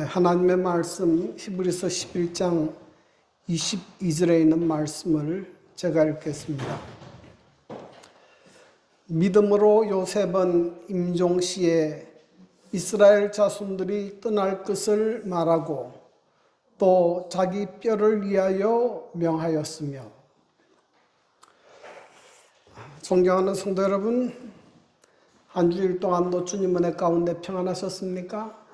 하나님의 말씀 히브리서 11장 22절에 있는 말씀을 제가 읽겠습니다. 믿음으로 요셉은 임종시에 이스라엘 자손들이 떠날 것을 말하고 또 자기 뼈를 위하여 명하였으며. 존경하는 성도 여러분, 한 주일 동안도 주님 은혜 가운데 평안하셨습니까?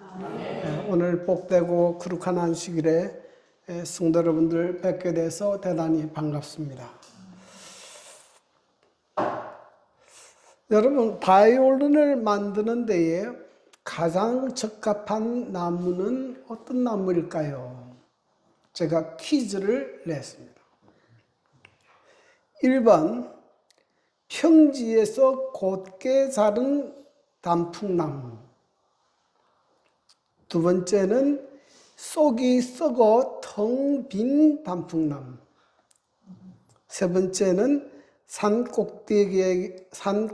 오늘 복되고 거룩한 안식일에 성도 여러분들 뵙게 돼서 대단히 반갑습니다. 여러분, 바이올린을 만드는 데에 가장 적합한 나무는 어떤 나무일까요? 제가 퀴즈를 냈습니다. 1번, 평지에서 곧게 자른 단풍나무. 두 번째는 쏙이 썩어 텅 빈 단풍나무. 세 번째는 산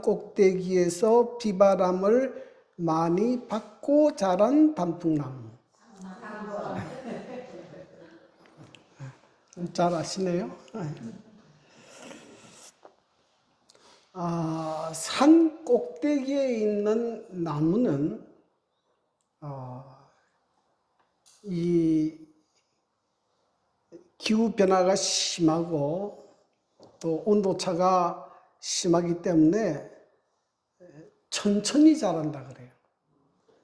꼭대기에서 비바람을 많이 받고 자란 단풍나무. 잘 아시네요. 산 꼭대기에 있는 나무는 이 기후 변화가 심하고 또 온도차가 심하기 때문에 천천히 자란다 그래요.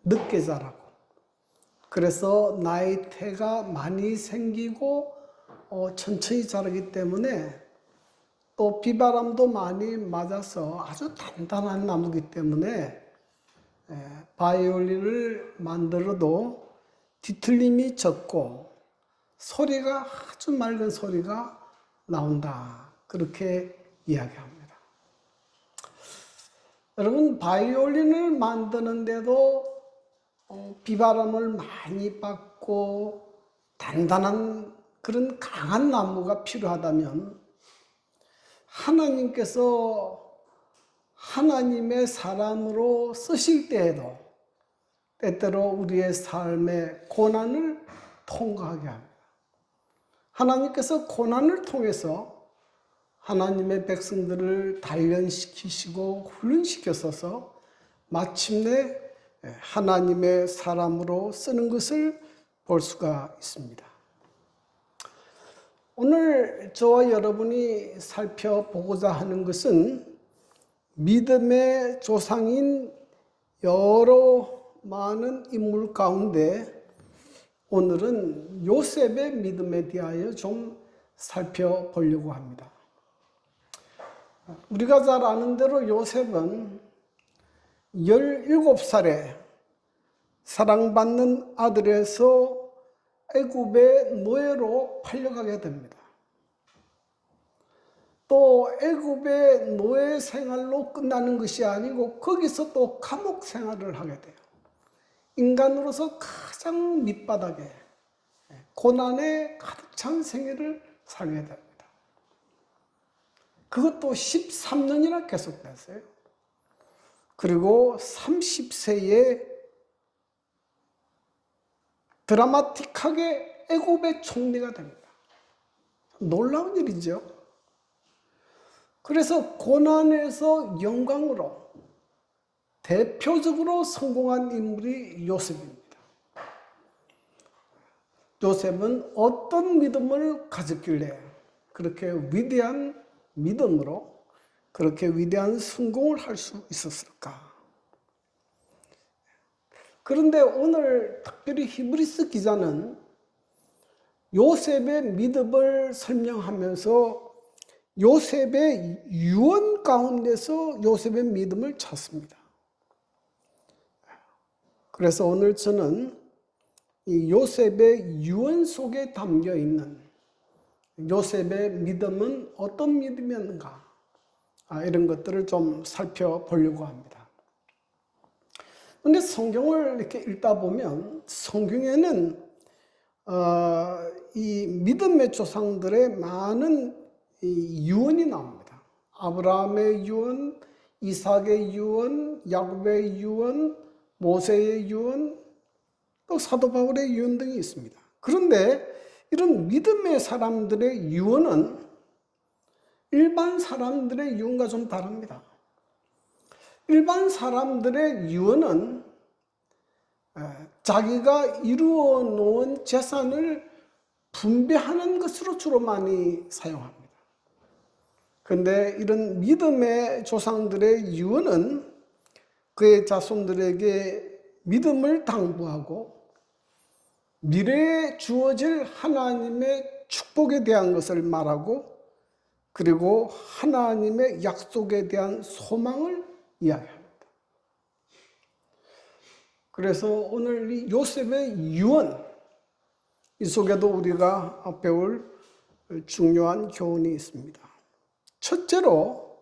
늦게 자라고. 그래서 나이테가 많이 생기고 천천히 자라기 때문에 또 비바람도 많이 맞아서 아주 단단한 나무이기 때문에 바이올린을 만들어도 뒤틀림이 적고 소리가 아주 맑은 소리가 나온다. 그렇게 이야기합니다. 여러분, 바이올린을 만드는데도 비바람을 많이 받고 단단한 그런 강한 나무가 필요하다면 하나님께서 하나님의 사람으로 쓰실 때에도 때때로 우리의 삶의 고난을 통과하게 합니다. 하나님께서 고난을 통해서 하나님의 백성들을 단련시키시고 훈련시켜서 마침내 하나님의 사람으로 쓰는 것을 볼 수가 있습니다. 오늘 저와 여러분이 살펴보고자 하는 것은 믿음의 조상인 여러 많은 인물 가운데 오늘은 요셉의 믿음에 대하여 좀 살펴보려고 합니다. 우리가 잘 아는 대로 요셉은 17살에 사랑받는 아들에서 애굽의 노예로 팔려가게 됩니다. 또 애굽의 노예 생활로 끝나는 것이 아니고 거기서 또 감옥 생활을 하게 돼요. 인간으로서 가장 밑바닥에 고난에 가득 찬 생애를 살게 됩니다. 그것도 13년이나 계속됐어요. 그리고 30세에 드라마틱하게 애굽의 총리가 됩니다. 놀라운 일이죠. 그래서 고난에서 영광으로 대표적으로 성공한 인물이 요셉입니다. 요셉은 어떤 믿음을 가졌길래 그렇게 위대한 믿음으로 그렇게 위대한 성공을 할 수 있었을까? 그런데 오늘 특별히 히브리서 기자는 요셉의 믿음을 설명하면서 요셉의 유언 가운데서 요셉의 믿음을 찾습니다. 그래서 오늘 저는 이 요셉의 유언 속에 담겨 있는 요셉의 믿음은 어떤 믿음이었는가, 이런 것들을 좀 살펴보려고 합니다. 그런데 성경을 이렇게 읽다 보면 성경에는 이 믿음의 조상들의 많은 이 유언이 나옵니다. 아브라함의 유언, 이삭의 유언, 야곱의 유언, 모세의 유언, 또 사도 바울의 유언 등이 있습니다. 그런데 이런 믿음의 사람들의 유언은 일반 사람들의 유언과 좀 다릅니다. 일반 사람들의 유언은 자기가 이루어 놓은 재산을 분배하는 것으로 주로 많이 사용합니다. 그런데 이런 믿음의 조상들의 유언은 그의 자손들에게 믿음을 당부하고 미래에 주어질 하나님의 축복에 대한 것을 말하고 그리고 하나님의 약속에 대한 소망을 이야기합니다. 그래서 오늘 이 요셉의 유언, 이 속에도 우리가 배울 중요한 교훈이 있습니다. 첫째로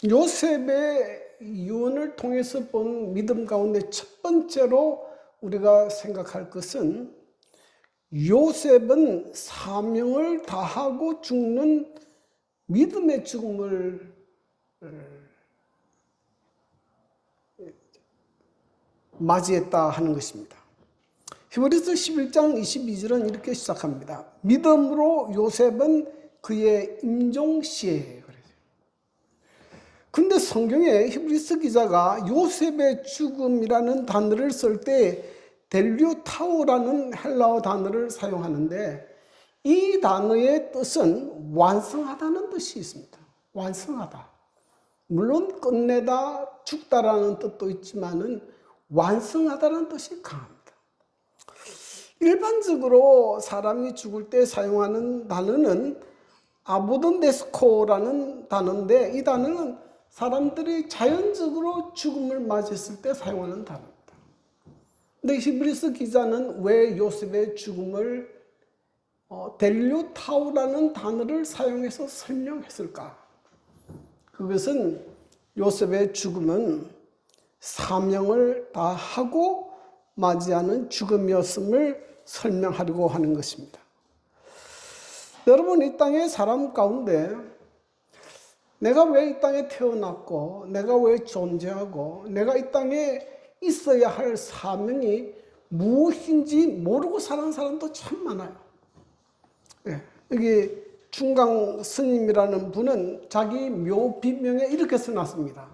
요셉의 유언을 통해서 본 믿음 가운데 첫 번째로 우리가 생각할 것은 요셉은 사명을 다하고 죽는 믿음의 죽음을 맞이했다 하는 것입니다. 히브리서 11장 22절은 이렇게 시작합니다. 믿음으로 요셉은 그의 임종시에. 근데 성경에 히브리서 기자가 요셉의 죽음이라는 단어를 쓸 때 델류타오라는 헬라어 단어를 사용하는데 이 단어의 뜻은 완성하다는 뜻이 있습니다. 완성하다. 물론 끝내다, 죽다라는 뜻도 있지만은 완성하다는 뜻이 강합니다. 일반적으로 사람이 죽을 때 사용하는 단어는 아보돈데스코라는 단어인데 이 단어는 사람들이 자연적으로 죽음을 맞이했을 때 사용하는 단어입니다. 근데 히브리서 기자는 왜 요셉의 죽음을 델류타오라는 단어를 사용해서 설명했을까? 그것은 요셉의 죽음은 사명을 다하고 맞이하는 죽음이었음을 설명하려고 하는 것입니다. 여러분, 이 땅의 사람 가운데 내가 왜 이 땅에 태어났고 내가 왜 존재하고 내가 이 땅에 있어야 할 사명이 무엇인지 모르고 사는 사람도 참 많아요. 여기 중강 스님이라는 분은 자기 묘비명에 이렇게 써놨습니다.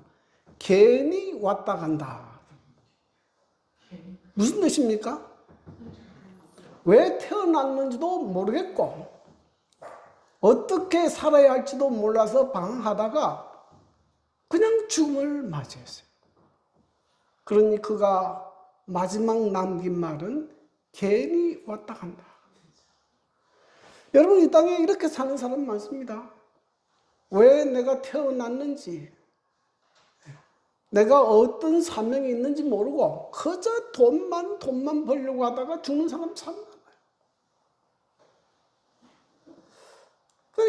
괜히 왔다 간다. 무슨 뜻입니까? 왜 태어났는지도 모르겠고 어떻게 살아야 할지도 몰라서 방황하다가 그냥 죽음을 맞이했어요. 그러니 그가 마지막 남긴 말은 괜히 왔다 간다. 여러분, 이 땅에 이렇게 사는 사람 많습니다. 왜 내가 태어났는지, 내가 어떤 사명이 있는지 모르고 그저 돈만 벌려고 하다가 죽는 사람 참 많아요.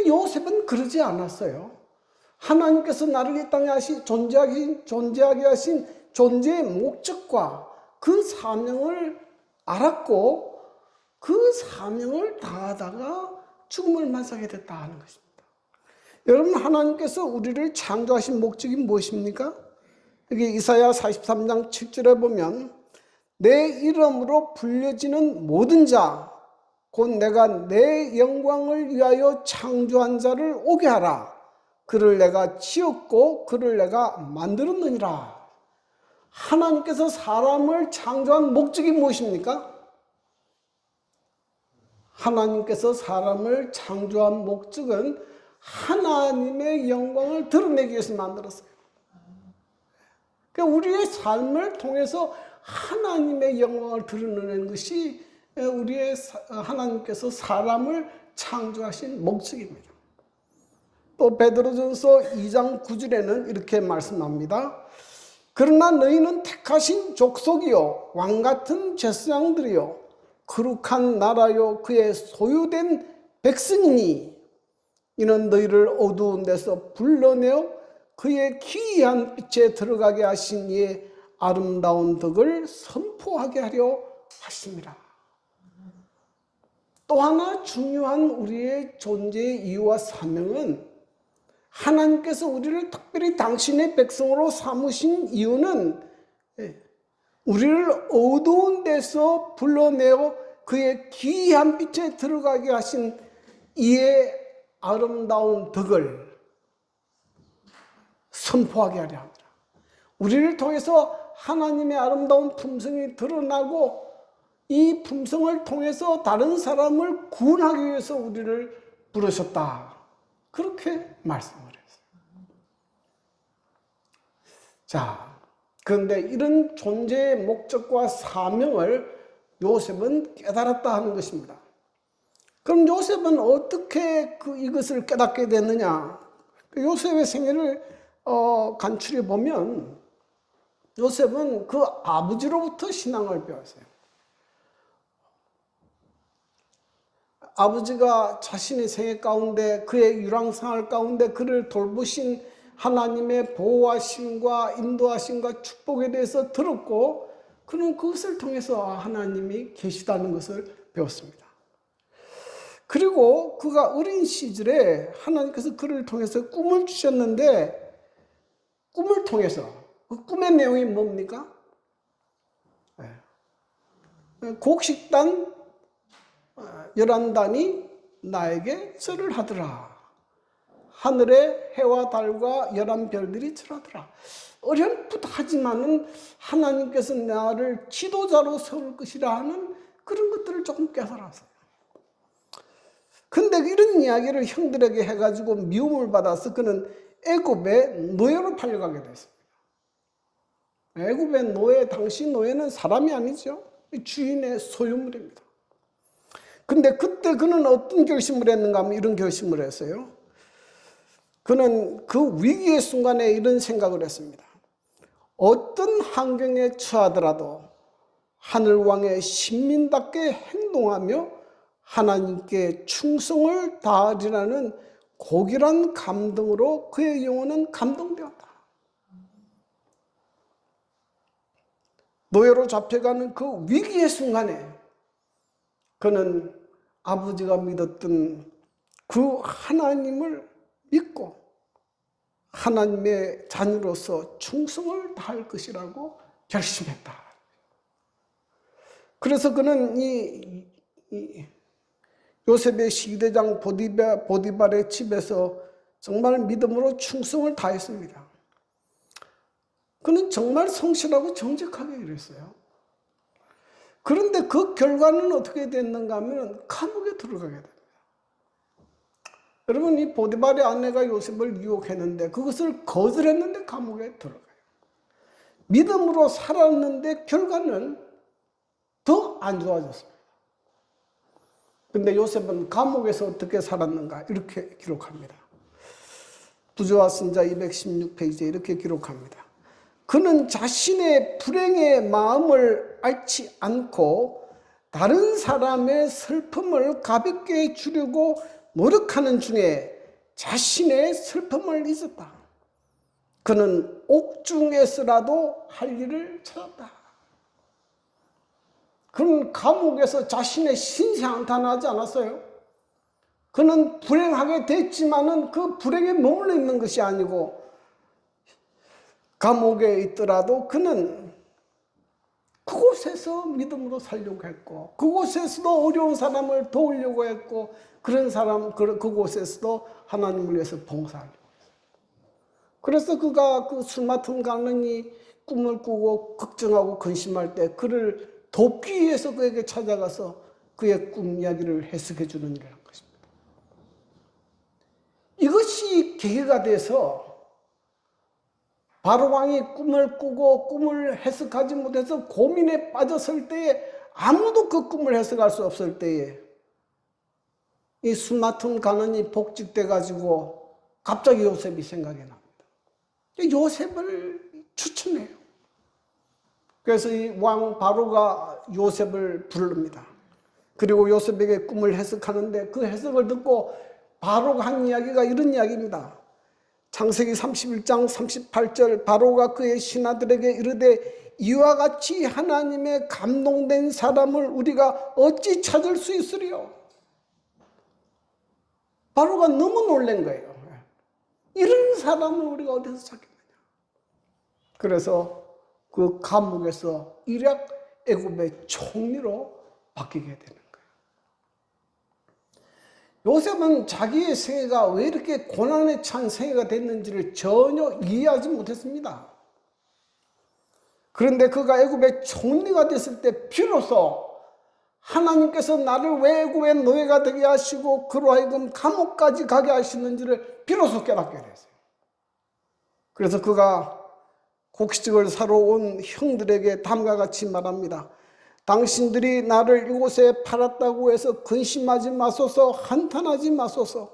요셉은 그러지 않았어요. 하나님께서 나를 이 땅에 존재하게 하신 존재의 목적과 그 사명을 알았고 그 사명을 다하다가 죽음을 맞이하게 됐다 하는 것입니다. 여러분, 하나님께서 우리를 창조하신 목적이 무엇입니까? 여기 이사야 43장 7절에 보면 내 이름으로 불려지는 모든 자 곧 내가 내 영광을 위하여 창조한 자를 오게 하라. 그를 내가 지었고 그를 내가 만들었느니라. 하나님께서 사람을 창조한 목적이 무엇입니까? 하나님께서 사람을 창조한 목적은 하나님의 영광을 드러내기 위해서 만들었어요. 그러니까 우리의 삶을 통해서 하나님의 영광을 드러내는 것이 우리의 하나님께서 사람을 창조하신 목적입니다. 또 베드로전서 2장 9절에는 이렇게 말씀합니다. 그러나 너희는 택하신 족속이요 왕같은 제사장들이요 거룩한 나라요 그의 소유된 백성이니 이는 너희를 어두운 데서 불러내어 그의 기이한 빛에 들어가게 하신 이의 아름다운 덕을 선포하게 하려 하심이라. 또 하나 중요한 우리의 존재의 이유와 사명은 하나님께서 우리를 특별히 당신의 백성으로 삼으신 이유는 우리를 어두운 데서 불러내어 그의 기이한 빛에 들어가게 하신 이의 아름다운 덕을 선포하게 하려 합니다. 우리를 통해서 하나님의 아름다운 품성이 드러나고 이 품성을 통해서 다른 사람을 구원하기 위해서 우리를 부르셨다. 그렇게 말씀을 했어요. 자, 그런데 이런 존재의 목적과 사명을 요셉은 깨달았다 하는 것입니다. 그럼 요셉은 어떻게 이것을 깨닫게 됐느냐? 요셉의 생애를 간추려 보면 요셉은 그 아버지로부터 신앙을 배웠어요. 아버지가 자신의 생애 가운데 그의 유랑생활 가운데 그를 돌보신 하나님의 보호하심과 인도하심과 축복에 대해서 들었고 그는 그것을 통해서 하나님이 계시다는 것을 배웠습니다. 그리고 그가 어린 시절에 하나님께서 그를 통해서 꿈을 주셨는데 꿈을 통해서 그 꿈의 내용이 뭡니까? 곡식단 11단이 나에게 절을 하더라. 하늘에 해와 달과 11별들이 절하더라. 어렴풋하지만은 하나님께서 나를 지도자로 세울 것이라 하는 그런 것들을 조금 깨달았어요. 근데 이런 이야기를 형들에게 해가지고 미움을 받아서 그는 애굽의 노예로 팔려가게 됐습니다. 애굽의 노예, 당시 노예는 사람이 아니죠. 주인의 소유물입니다. 근데 그때 그는 어떤 결심을 했는가 하면 이런 결심을 했어요. 그는 그 위기의 순간에 이런 생각을 했습니다. 어떤 환경에 처하더라도 하늘왕의 신민답게 행동하며 하나님께 충성을 다하리라는 고결한 감동으로 그의 영혼은 감동되었다. 노예로 잡혀가는 그 위기의 순간에 그는 아버지가 믿었던 그 하나님을 믿고 하나님의 자녀로서 충성을 다할 것이라고 결심했다. 그래서 그는 이 요셉의 시대장 보디발의 집에서 정말 믿음으로 충성을 다했습니다. 그는 정말 성실하고 정직하게 일했어요. 그런데 그 결과는 어떻게 됐는가 하면 감옥에 들어가게 됩니다. 여러분, 이 보디발의 아내가 요셉을 유혹했는데 그것을 거절했는데 감옥에 들어가요. 믿음으로 살았는데 결과는 더 안 좋아졌습니다. 근데 요셉은 감옥에서 어떻게 살았는가 이렇게 기록합니다. 부조와 선자 216페이지에 이렇게 기록합니다. 그는 자신의 불행의 마음을 앓지 않고 다른 사람의 슬픔을 가볍게 주려고 노력하는 중에 자신의 슬픔을 잊었다. 그는 옥중에서라도 할 일을 찾았다. 그는 감옥에서 자신의 신세한탄하지 않았어요. 그는 불행하게 됐지만은 그 불행에 머물러 있는 것이 아니고 감옥에 있더라도 그는 그곳에서 믿음으로 살려고 했고 그곳에서도 어려운 사람을 도우려고 했고 그곳에서도 하나님을 위해서 봉사하려고 했어요. 그래서 그가 그 술 맡은 가는이 꿈을 꾸고 걱정하고 근심할 때 그를 돕기 위해서 그에게 찾아가서 그의 꿈 이야기를 해석해 주는 일을 한 것입니다. 이것이 계기가 돼서 바로 왕이 꿈을 꾸고 꿈을 해석하지 못해서 고민에 빠졌을 때에 아무도 그 꿈을 해석할 수 없을 때에 이 술 맡은 가는이 복직돼 가지고 갑자기 요셉이 생각이 납니다. 요셉을 추천해요. 그래서 이 왕 바로가 요셉을 부릅니다. 그리고 요셉에게 꿈을 해석하는데 그 해석을 듣고 바로가 한 이야기가 이런 이야기입니다. 창세기 31장 38절 바로가 그의 신하들에게 이르되 이와 같이 하나님의 감동된 사람을 우리가 어찌 찾을 수 있으리요? 바로가 너무 놀란 거예요. 이런 사람을 우리가 어디서 찾겠느냐? 그래서 그 감옥에서 일약 애굽의 총리로 바뀌게 되는 거예요. 요셉은 자기의 생애가 왜 이렇게 고난에 찬 생애가 됐는지를 전혀 이해하지 못했습니다. 그런데 그가 애굽의 총리가 됐을 때 비로소 하나님께서 나를 왜 애굽의 노예가 되게 하시고 그로 하여금 감옥까지 가게 하시는지를 비로소 깨닫게 됐어요. 그래서 그가 곡식을 사러 온 형들에게 다음과 같이 말합니다. 당신들이 나를 이곳에 팔았다고 해서 근심하지 마소서, 한탄하지 마소서.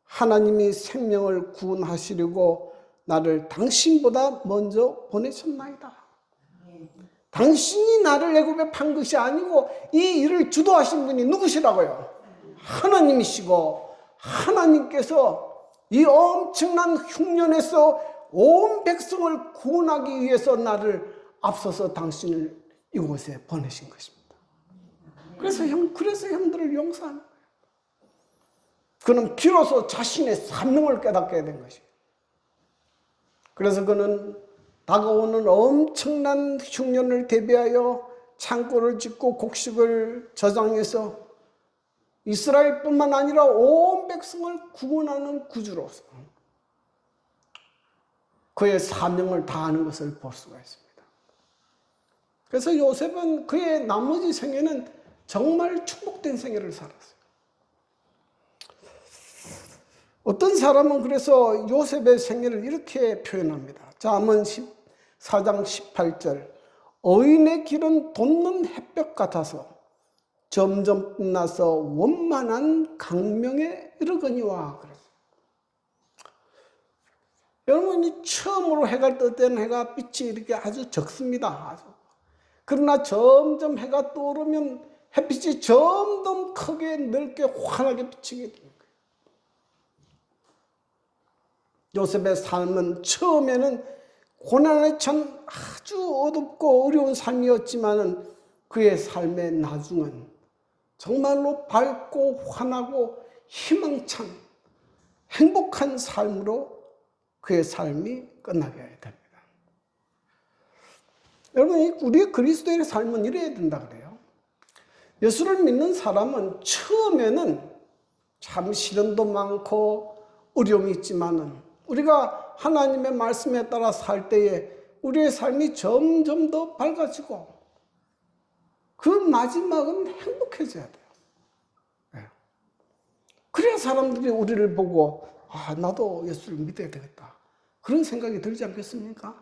하나님이 생명을 구원하시려고 나를 당신보다 먼저 보내셨나이다. 당신이 나를 애굽에 판 것이 아니고 이 일을 주도하신 분이 누구시라고요? 하나님이시고, 하나님께서 이 엄청난 흉년에서 온 백성을 구원하기 위해서 나를 앞서서 당신을 이곳에 보내신 것입니다. 그래서 형들을 용서하는 거예요. 그는 비로소 자신의 사명을 깨닫게 된 것이에요. 그래서 그는 다가오는 엄청난 흉년을 대비하여 창고를 짓고 곡식을 저장해서 이스라엘뿐만 아니라 온 백성을 구원하는 구주로서 그의 사명을 다하는 것을 볼 수가 있습니다. 그래서 요셉은 그의 나머지 생애는 정말 축복된 생애를 살았어요. 어떤 사람은 그래서 요셉의 생애를 이렇게 표현합니다. 잠언 4장 18절, 어인의 길은 돋는 햇볕 같아서 점점 빛나서 원만한 강명에 이르거니와. 그랬어요. 여러분이 처음으로 해가 뜰 때는 해가 빛이 이렇게 아주 적습니다. 그러나 점점 해가 떠오르면 햇빛이 점점 크게 넓게 환하게 비치게 됩니다. 요셉의 삶은 처음에는 고난에 찬 아주 어둡고 어려운 삶이었지만은 그의 삶의 나중은 정말로 밝고 환하고 희망찬 행복한 삶으로 그의 삶이 끝나게 됩니다. 여러분, 우리 그리스도의 삶은 이래야 된다 그래요. 예수를 믿는 사람은 처음에는 참 시련도 많고 어려움이 있지만은 우리가 하나님의 말씀에 따라 살 때에 우리의 삶이 점점 더 밝아지고 그 마지막은 행복해져야 돼요. 네. 그래야 사람들이 우리를 보고 아, 나도 예수를 믿어야 되겠다. 그런 생각이 들지 않겠습니까?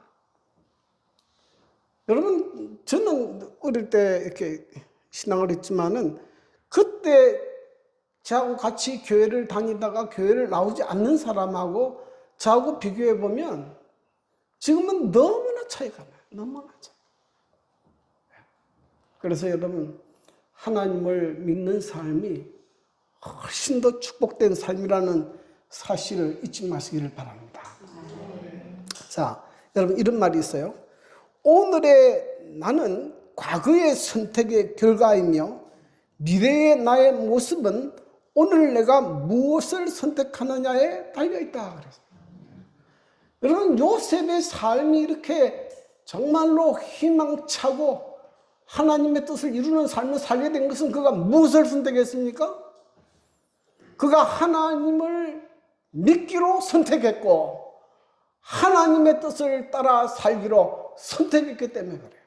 여러분, 저는 어릴 때 이렇게 신앙을 했지만은 그때 저하고 같이 교회를 다니다가 교회를 나오지 않는 사람하고 저하고 비교해 보면 지금은 너무나 차이가 나요. 너무나 차이. 그래서 여러분, 하나님을 믿는 삶이 훨씬 더 축복된 삶이라는 사실을 잊지 마시기를 바랍니다. 자, 여러분, 이런 말이 있어요. 오늘의 나는 과거의 선택의 결과이며 미래의 나의 모습은 오늘 내가 무엇을 선택하느냐에 달려있다. 그래서 여러분, 요셉의 삶이 이렇게 정말로 희망차고 하나님의 뜻을 이루는 삶을 살게 된 것은 그가 무엇을 선택했습니까? 그가 하나님을 믿기로 선택했고 하나님의 뜻을 따라 살기로 선택했기 때문에 그래요.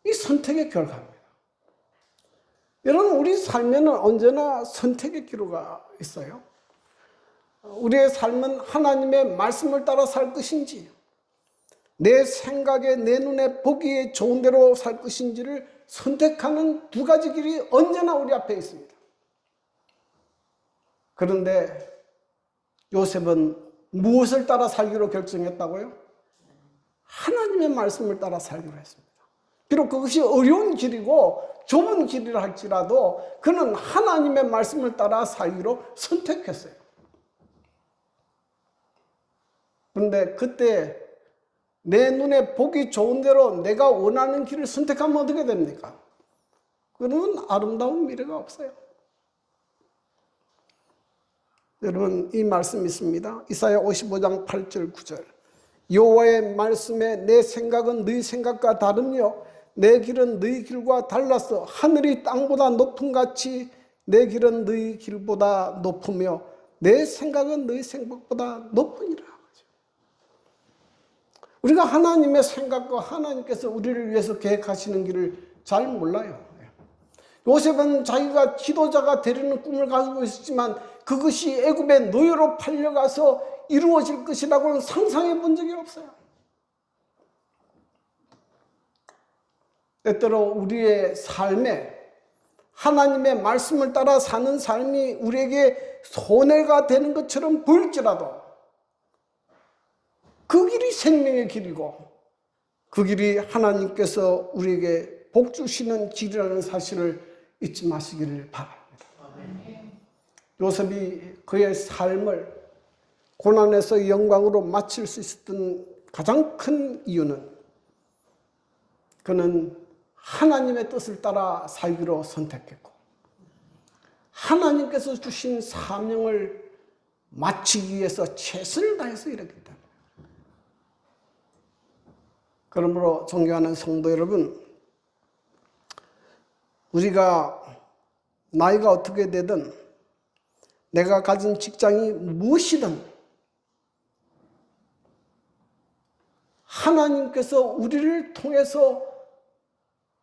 이 선택의 결과입니다. 여러분, 우리 삶에는 언제나 선택의 기로가 있어요. 우리의 삶은 하나님의 말씀을 따라 살 것인지 내 생각에 내 눈에 보기에 좋은 대로 살 것인지를 선택하는 두 가지 길이 언제나 우리 앞에 있습니다. 그런데 요셉은 무엇을 따라 살기로 결정했다고요? 하나님의 말씀을 따라 살기로 했습니다. 비록 그것이 어려운 길이고 좁은 길이라 할지라도 그는 하나님의 말씀을 따라 살기로 선택했어요. 그런데 그때 내 눈에 보기 좋은 대로 내가 원하는 길을 선택하면 어떻게 됩니까? 그러면 아름다운 미래가 없어요. 여러분, 이 말씀 있습니다. 이사야 55장 8절 9절. 여호와의 말씀에 내 생각은 너희 생각과 다르며 내 길은 너희 길과 달라서 하늘이 땅보다 높음 같이 내 길은 너희 길보다 높으며 내 생각은 너희 생각보다 높으니라. 우리가 하나님의 생각과 하나님께서 우리를 위해서 계획하시는 길을 잘 몰라요. 요셉은 자기가 지도자가 되려는 꿈을 가지고 있었지만 그것이 애굽의 노예로 팔려가서 이루어질 것이라고는 상상해 본 적이 없어요. 때때로 우리의 삶에 하나님의 말씀을 따라 사는 삶이 우리에게 손해가 되는 것처럼 보일지라도 그 길이 생명의 길이고 그 길이 하나님께서 우리에게 복 주시는 길이라는 사실을 잊지 마시기를 바랍니다. 요셉이 그의 삶을 고난에서 영광으로 마칠 수 있었던 가장 큰 이유는 그는 하나님의 뜻을 따라 살기로 선택했고 하나님께서 주신 사명을 마치기 위해서 최선을 다해서 일했기 때문에. 그러므로 존경하는 성도 여러분, 우리가 나이가 어떻게 되든 내가 가진 직장이 무엇이든 하나님께서 우리를 통해서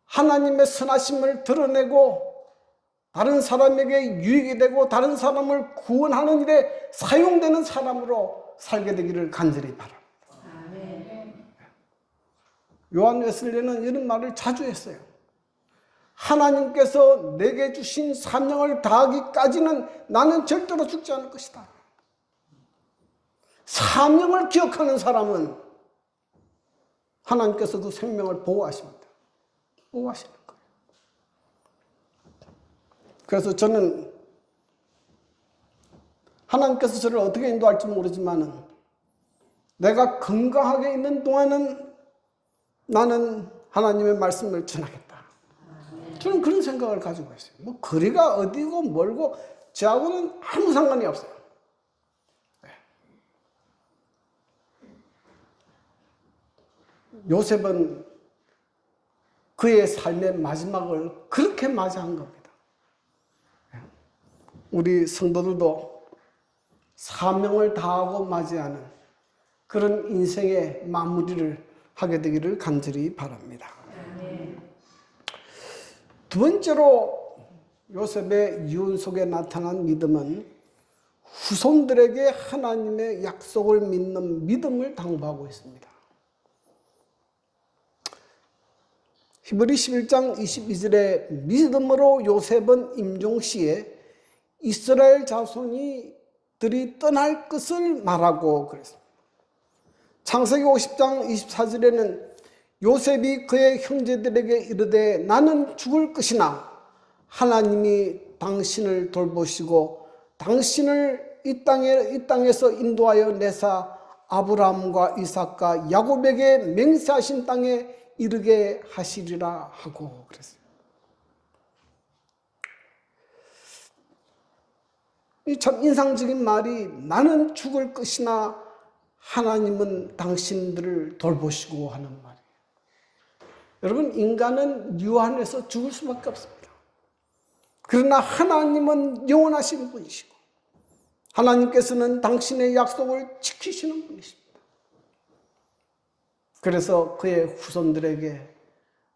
하나님의 선하심을 드러내고 다른 사람에게 유익이 되고 다른 사람을 구원하는 일에 사용되는 사람으로 살게 되기를 간절히 바랍니다. 요한 웨슬리는 이런 말을 자주 했어요. 하나님께서 내게 주신 사명을 다하기까지는 나는 절대로 죽지 않을 것이다. 사명을 기억하는 사람은 하나님께서 그 생명을 보호하십니다. 보호하시는 거예요. 그래서 저는 하나님께서 저를 어떻게 인도할지 모르지만 내가 건강하게 있는 동안은 나는 하나님의 말씀을 전하겠다. 저는 그런 생각을 가지고 있어요. 뭐 거리가 어디고 멀고 저하고는 아무 상관이 없어요. 네. 요셉은 그의 삶의 마지막을 그렇게 맞이한 겁니다. 우리 성도들도 사명을 다하고 맞이하는 그런 인생의 마무리를 하게 되기를 간절히 바랍니다. 두 번째로 요셉의 이혼 속에 나타난 믿음은 후손들에게 하나님의 약속을 믿는 믿음을 당부하고 있습니다. 히브리 11장 22절에 믿음으로 요셉은 임종시에 이스라엘 자손들이 떠날 것을 말하고 그랬습니다. 창세기 50장 24절에는 요셉이 그의 형제들에게 이르되 나는 죽을 것이나 하나님이 당신을 돌보시고 당신을 이 땅에서 인도하여 내사 아브라함과 이삭과 야곱에게 맹세하신 땅에 이르게 하시리라 하고 그랬어요. 이 참 인상적인 말이 나는 죽을 것이나 하나님은 당신들을 돌보시고 하는 말이에요. 여러분, 인간은 유한해서 죽을 수밖에 없습니다. 그러나 하나님은 영원하신 분이시고 하나님께서는 당신의 약속을 지키시는 분이십니다. 그래서 그의 후손들에게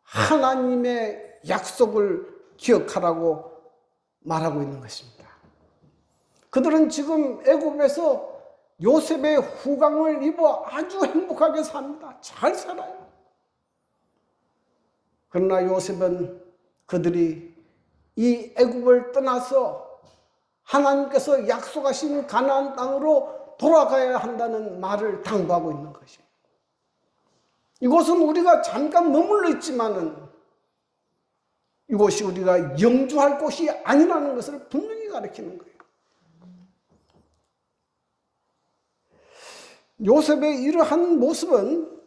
하나님의 약속을 기억하라고 말하고 있는 것입니다. 그들은 지금 애굽에서 요셉의 후광을 입어 아주 행복하게 삽니다. 잘 살아요. 그러나 요셉은 그들이 이 애굽을 떠나서 하나님께서 약속하신 가나안 땅으로 돌아가야 한다는 말을 당부하고 있는 것이에요. 이곳은 우리가 잠깐 머물러 있지만은 이곳이 우리가 영주할 곳이 아니라는 것을 분명히 가리키는 거예요. 요셉의 이러한 모습은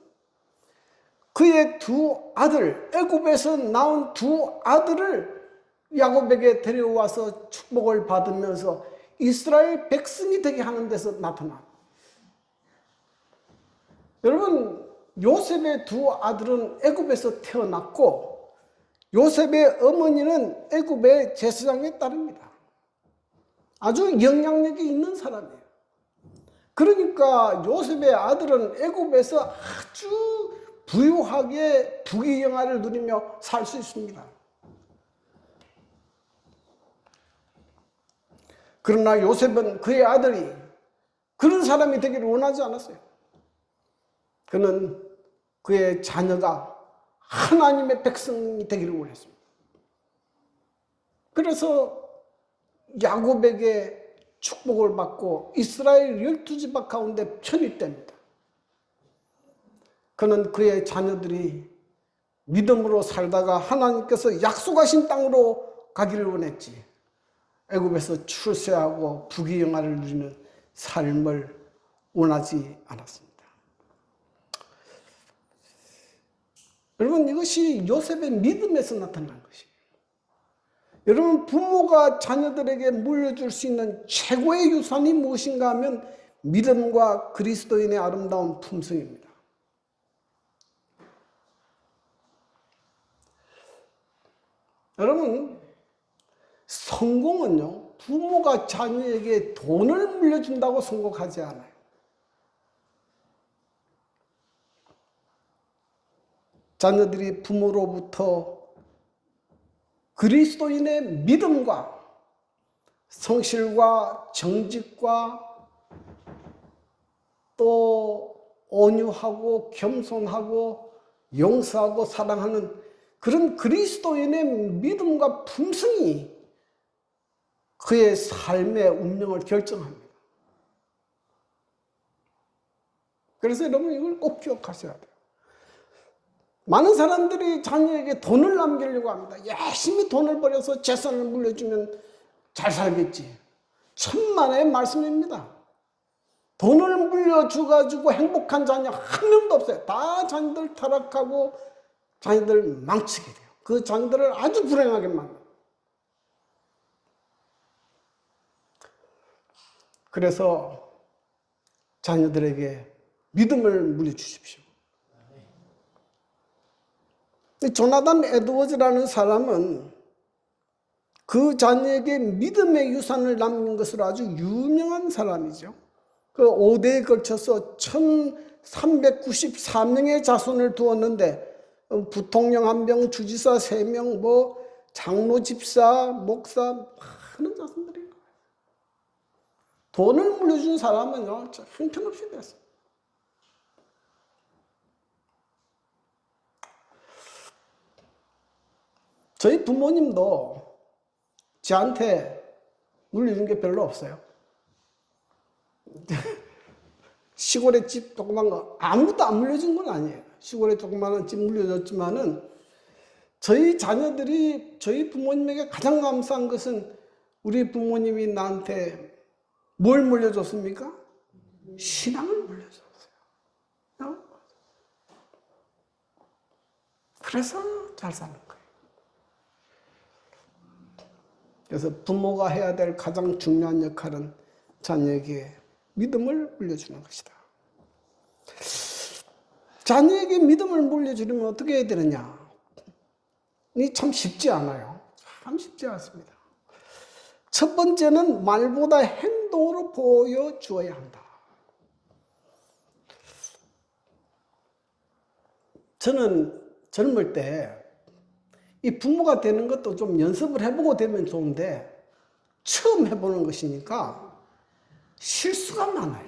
그의 두 아들, 애굽에서 나온 두 아들을 야곱에게 데려와서 축복을 받으면서 이스라엘 백성이 되게 하는 데서 나타납니다. 여러분, 요셉의 두 아들은 애굽에서 태어났고 요셉의 어머니는 애굽의 제사장의 딸입니다. 아주 영향력이 있는 사람이에요. 그러니까 요셉의 아들은 애굽에서 아주 부유하게 부귀영화를 누리며 살 수 있습니다. 그러나 요셉은 그의 아들이 그런 사람이 되기를 원하지 않았어요. 그는 그의 자녀가 하나님의 백성이 되기를 원했습니다. 그래서 야곱에게 축복을 받고 이스라엘 12지파 가운데 편입됩니다. 그는 그의 자녀들이 믿음으로 살다가 하나님께서 약속하신 땅으로 가기를 원했지, 애굽에서 출세하고 부귀영화를 누리는 삶을 원하지 않았습니다. 여러분, 이것이 요셉의 믿음에서 나타난 것이에요. 여러분, 부모가 자녀들에게 물려줄 수 있는 최고의 유산이 무엇인가 하면 믿음과 그리스도인의 아름다운 품성입니다. 여러분, 성공은요, 부모가 자녀에게 돈을 물려준다고 성공하지 않아요. 자녀들이 부모로부터 그리스도인의 믿음과 성실과 정직과 또 온유하고 겸손하고 용서하고 사랑하는 그런 그리스도인의 믿음과 품성이 그의 삶의 운명을 결정합니다. 그래서 여러분, 이걸 꼭 기억하셔야 돼요. 많은 사람들이 자녀에게 돈을 남기려고 합니다. 열심히 돈을 벌여서 재산을 물려주면 잘 살겠지. 천만의 말씀입니다. 돈을 물려줘가지고 행복한 자녀 한 명도 없어요. 다 자녀들 타락하고 자녀들 망치게 돼요. 그 자녀들을 아주 불행하게 만듭니다. 그래서 자녀들에게 믿음을 물려주십시오. 조나단 에드워즈라는 사람은 그 자녀에게 믿음의 유산을 남긴 것으로 아주 유명한 사람이죠. 그 5대에 걸쳐서 1394명의 자손을 두었는데 부통령 1명, 주지사 3명, 장로, 집사, 목사 많은 자손들이 있어요. 돈을 물려준 사람은요, 형편없이 됐어요. 저희 부모님도 저한테 물려준 게 별로 없어요. 시골에 집 조그만 거 아무것도 안 물려준 건 아니에요. 시골에 조그마한 집 물려줬지만은 저희 자녀들이 저희 부모님에게 가장 감사한 것은 우리 부모님이 나한테 뭘 물려줬습니까? 신앙을 물려줬어요. 그래서 잘 사는 거예요. 그래서 부모가 해야 될 가장 중요한 역할은 자녀에게 믿음을 물려주는 것이다. 자녀에게 믿음을 물려주려면 어떻게 해야 되느냐? 이 참 쉽지 않아요. 참 쉽지 않습니다. 첫 번째는 말보다 행동으로 보여주어야 한다. 저는 젊을 때 이 부모가 되는 것도 좀 연습을 해보고 되면 좋은데 처음 해보는 것이니까 실수가 많아요.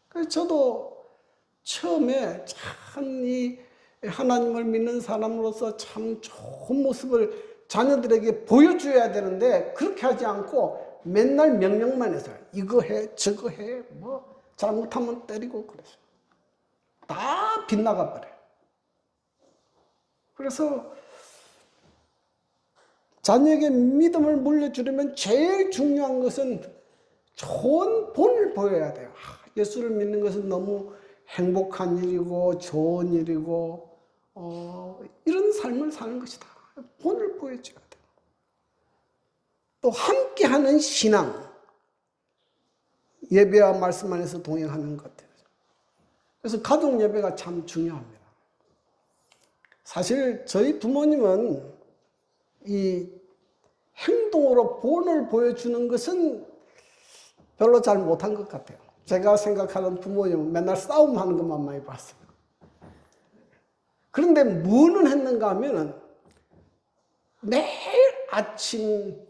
그래서 저도 처음에 참 이 하나님을 믿는 사람으로서 참 좋은 모습을 자녀들에게 보여줘야 되는데 그렇게 하지 않고 맨날 명령만 해서 이거 해 저거 해 잘못하면 때리고 그래서 다 빗나가 버려요. 그래서 자녀에게 믿음을 물려주려면 제일 중요한 것은 좋은 본을 보여야 돼요. 예수를 믿는 것은 너무 행복한 일이고 좋은 일이고 이런 삶을 사는 것이다. 본을 보여줘야 돼요. 또 함께하는 신앙, 예배와 말씀 안에서 동행하는 것. 그래서 가족 예배가 참 중요합니다. 사실 저희 부모님은 이 행동으로 본을 보여주는 것은 별로 잘 못한 것 같아요. 제가 생각하는 부모님은 맨날 싸움하는 것만 많이 봤어요. 그런데 뭐는 했는가 하면은 매일 아침,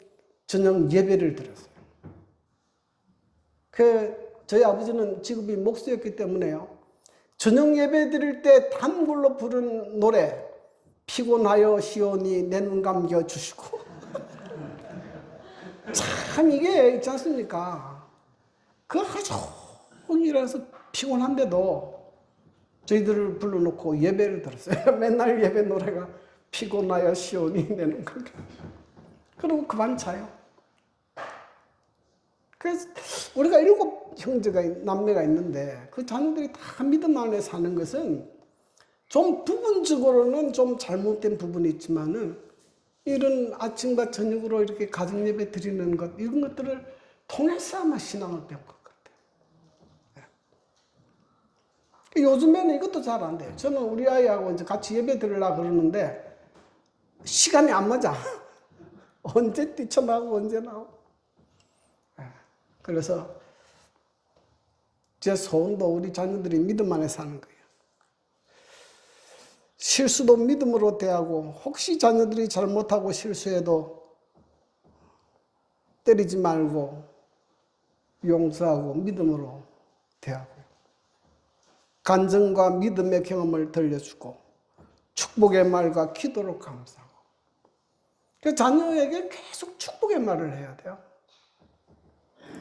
저녁 예배를 드렸어요. 저희 아버지는 직업이 목수였기 때문에요. 저녁 예배 드릴 때 단골로 부른 노래, 피곤하여 시온이 내 눈 감겨 주시고. 참 이게 있지 않습니까? 그 하루 종일 일해서 피곤한데도 저희들을 불러놓고 예배를 들었어요. 맨날 예배 노래가 피곤하여 시온이 내 눈 감겨. 그리고 그만 자요. 그래서 우리가 7 남매가 있는데 그 자녀들이 다 믿음 안에 사는 것은 좀 부분적으로는 좀 잘못된 부분이 있지만은 이런 아침과 저녁으로 이렇게 가정 예배 드리는 것, 이런 것들을 통해서 아마 신앙을 배운 것 같아요. 요즘에는 이것도 잘 안 돼요. 저는 우리 아이하고 이제 같이 예배 드리려고 그러는데 시간이 안 맞아. 언제 뛰쳐나오고 언제 나오고. 그래서 제 소원도 우리 자녀들이 믿음 안에 사는 거예요. 실수도 믿음으로 대하고 혹시 자녀들이 잘못하고 실수해도 때리지 말고 용서하고 믿음으로 대하고 간증과 믿음의 경험을 들려주고 축복의 말과 기도로 감사하고 그 자녀에게 계속 축복의 말을 해야 돼요.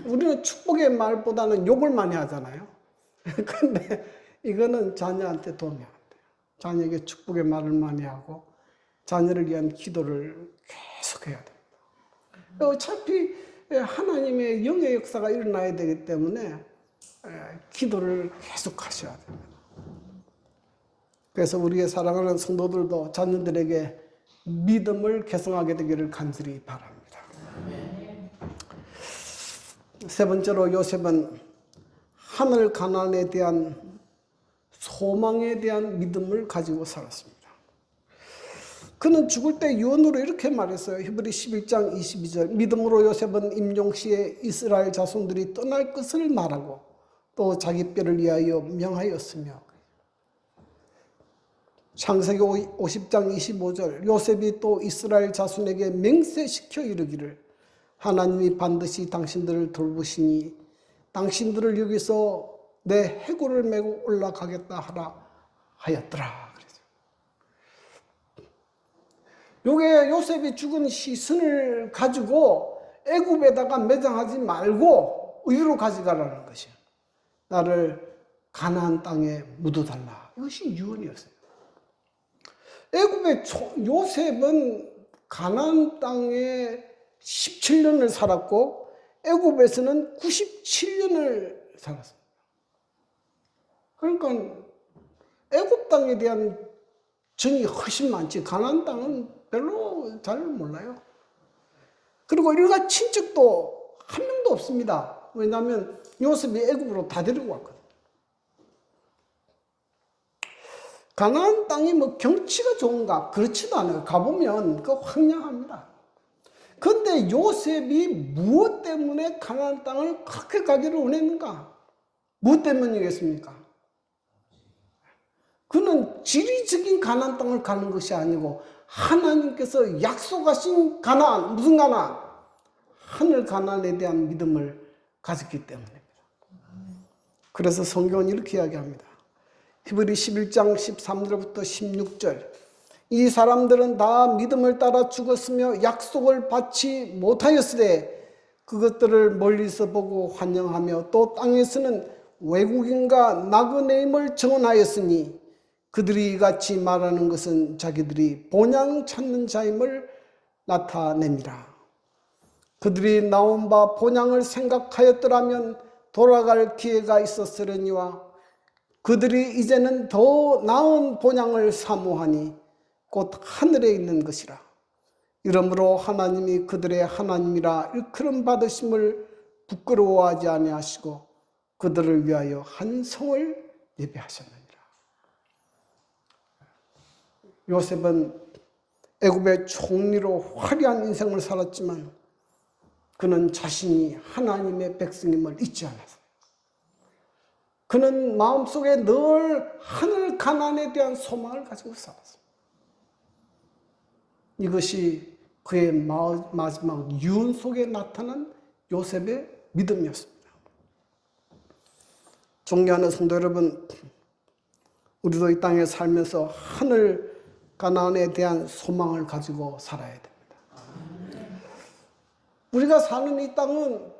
우리는 축복의 말보다는 욕을 많이 하잖아요. 근데 이거는 자녀한테 도움이 안 돼요. 자녀에게 축복의 말을 많이 하고 자녀를 위한 기도를 계속 해야 됩니다. 어차피 하나님의 영의 역사가 일어나야 되기 때문에 기도를 계속 하셔야 됩니다. 그래서 우리의 사랑하는 성도들도 자녀들에게 믿음을 개성하게 되기를 간절히 바랍니다. 세 번째로 요셉은 하늘 가난에 대한 소망에 대한 믿음을 가지고 살았습니다. 그는 죽을 때 유언으로 이렇게 말했어요. 히브리 11장 22절 믿음으로 요셉은 임종시에 이스라엘 자손들이 떠날 것을 말하고 또 자기 뼈를 위하여 명하였으며 창세기 50장 25절 요셉이 또 이스라엘 자손에게 맹세시켜 이르기를 하나님이 반드시 당신들을 돌보시니 당신들을 여기서 내 해골을 메고 올라가겠다 하라 하였더라. 요게 요셉이 죽은 시신을 가지고 애굽에다가 매장하지 말고 어디로 가져가라는 것이에요. 나를 가나안 땅에 묻어달라. 이것이 유언이었어요. 애굽의 요셉은 가나안 땅에 17년을 살았고 애굽에서는 97년을 살았습니다. 그러니까 애굽 땅에 대한 정이 훨씬 많지 가나안 땅은 별로 잘 몰라요. 그리고 일가 친척도 한 명도 없습니다. 왜냐하면 요셉이 애굽으로 다 데리고 왔거든요. 가나안 땅이 뭐 경치가 좋은가? 그렇지도 않아요. 가보면 그 황량합니다. 그런데 요셉이 무엇 때문에 가나안 땅을 그렇게 가기를 원했는가? 무엇 때문이겠습니까? 그는 지리적인 가나안 땅을 가는 것이 아니고 하나님께서 약속하신 가나안, 무슨 가나안? 하늘 가나안에 대한 믿음을 가졌기 때문입니다. 그래서 성경은 이렇게 이야기합니다. 히브리 11장 13절부터 16절 이 사람들은 다 믿음을 따라 죽었으며 약속을 받지 못하였으되 그것들을 멀리서 보고 환영하며 또 땅에서는 외국인과 나그네임을 증언하였으니 그들이 이같이 말하는 것은 자기들이 본향 찾는 자임을 나타냅니다. 그들이 나온 바 본향을 생각하였더라면 돌아갈 기회가 있었으려니와 그들이 이제는 더 나은 본향을 사모하니 곧 하늘에 있는 것이라. 이러므로 하나님이 그들의 하나님이라 일컬음 받으심을 부끄러워하지 아니하시고 그들을 위하여 한 성을 예배하셨느니라. 요셉은 애굽의 총리로 화려한 인생을 살았지만 그는 자신이 하나님의 백성임을 잊지 않았어요. 그는 마음속에 늘 하늘 가나안에 대한 소망을 가지고 살았어요. 이것이 그의 마지막 유언 속에 나타난 요셉의 믿음이었습니다. 존경하는 성도 여러분, 우리도 이 땅에 살면서 하늘 가나안에 대한 소망을 가지고 살아야 됩니다. 우리가 사는 이 땅은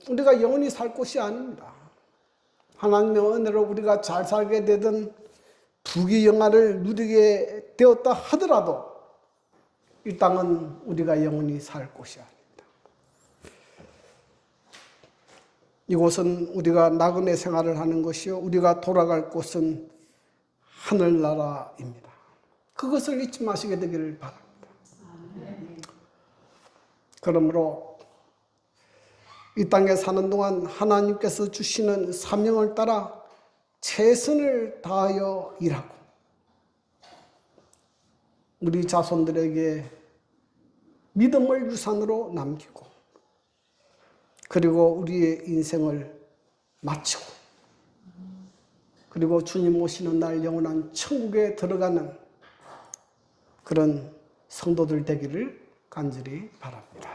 우리가 영원히 살 곳이 아닙니다. 하나님의 은혜로 우리가 잘 살게 되든 부귀영화를 누리게 되었다 하더라도 이 땅은 우리가 영원히 살 곳이 아닙니다. 이곳은 우리가 나그네 생활을 하는 것이요, 우리가 돌아갈 곳은 하늘나라입니다. 그것을 잊지 마시게 되기를 바랍니다. 그러므로 이 땅에 사는 동안 하나님께서 주시는 사명을 따라 최선을 다하여 일하고 우리 자손들에게 믿음을 유산으로 남기고 그리고 우리의 인생을 마치고 그리고 주님 오시는 날 영원한 천국에 들어가는 그런 성도들 되기를 간절히 바랍니다.